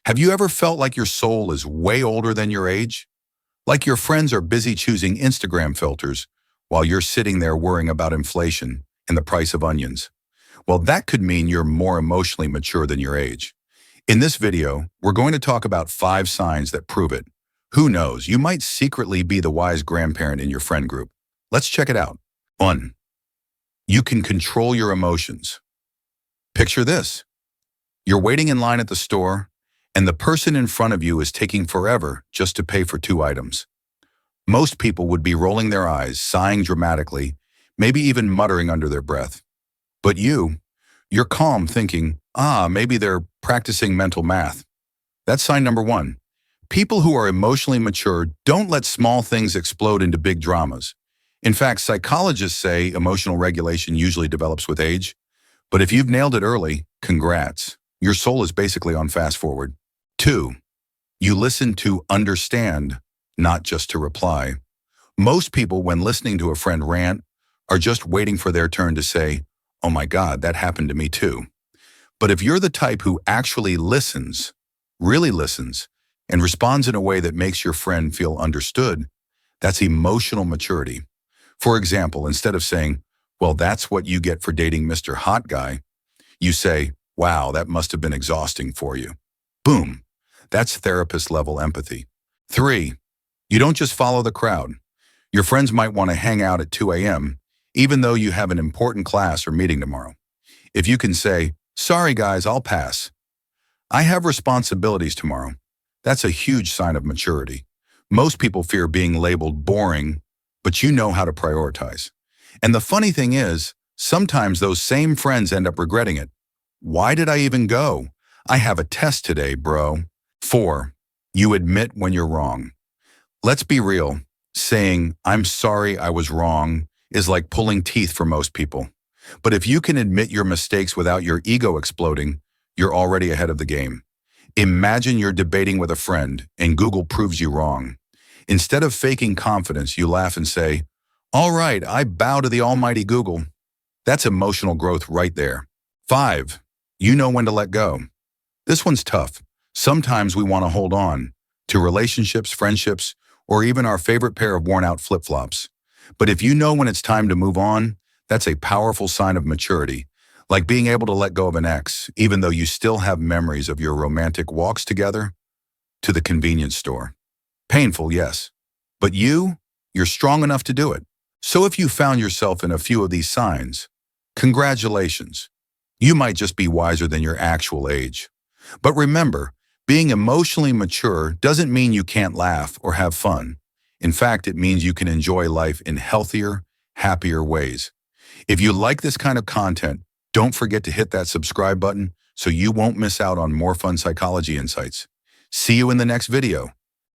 Have you ever felt like your soul is way older than your age? Like your friends are busy choosing Instagram filters while you're sitting there worrying about inflation and the price of onions? Well, that could mean you're more emotionally mature than your age. In this video, we're going to talk about 5 signs that prove it. Who knows, you might secretly be the wise grandparent in your friend group. Let's check it out. 1. You can control your emotions. Picture this. You're waiting in line at the store, and the person in front of you is taking forever just to pay for 2 items. Most people would be rolling their eyes, sighing dramatically, maybe even muttering under their breath. But you're calm thinking, maybe they're practicing mental math. That's sign number 1. People who are emotionally mature don't let small things explode into big dramas. In fact, psychologists say emotional regulation usually develops with age. But if you've nailed it early, congrats. Your soul is basically on fast forward. 2. You listen to understand, not just to reply. Most people, when listening to a friend rant, are just waiting for their turn to say, "Oh my God, that happened to me too." But if you're the type who actually listens, really listens, and responds in a way that makes your friend feel understood, that's emotional maturity. For example, instead of saying, "Well, that's what you get for dating Mr. Hot Guy," you say, "Wow, that must have been exhausting for you." Boom. That's therapist-level empathy. 3. You don't just follow the crowd. Your friends might want to hang out at 2 a.m., even though you have an important class or meeting tomorrow. If you can say, "Sorry guys, I'll pass. I have responsibilities tomorrow," that's a huge sign of maturity. Most people fear being labeled boring, but you know how to prioritize. And the funny thing is, sometimes those same friends end up regretting it. "Why did I even go? I have a test today, bro." 4. You admit when you're wrong. Let's be real. Saying, "I'm sorry I was wrong," is like pulling teeth for most people. But if you can admit your mistakes without your ego exploding, you're already ahead of the game. Imagine you're debating with a friend and Google proves you wrong. Instead of faking confidence, you laugh and say, "All right, I bow to the almighty Google." That's emotional growth right there. 5. You know when to let go. This one's tough. Sometimes we want to hold on to relationships, friendships, or even our favorite pair of worn-out flip-flops. But if you know when it's time to move on, that's a powerful sign of maturity, like being able to let go of an ex, even though you still have memories of your romantic walks together to the convenience store. Painful, yes, but you're strong enough to do it. So if you found yourself in a few of these signs, congratulations. You might just be wiser than your actual age. But remember, being emotionally mature doesn't mean you can't laugh or have fun. In fact, it means you can enjoy life in healthier, happier ways. If you like this kind of content, don't forget to hit that subscribe button so you won't miss out on more fun psychology insights. See you in the next video.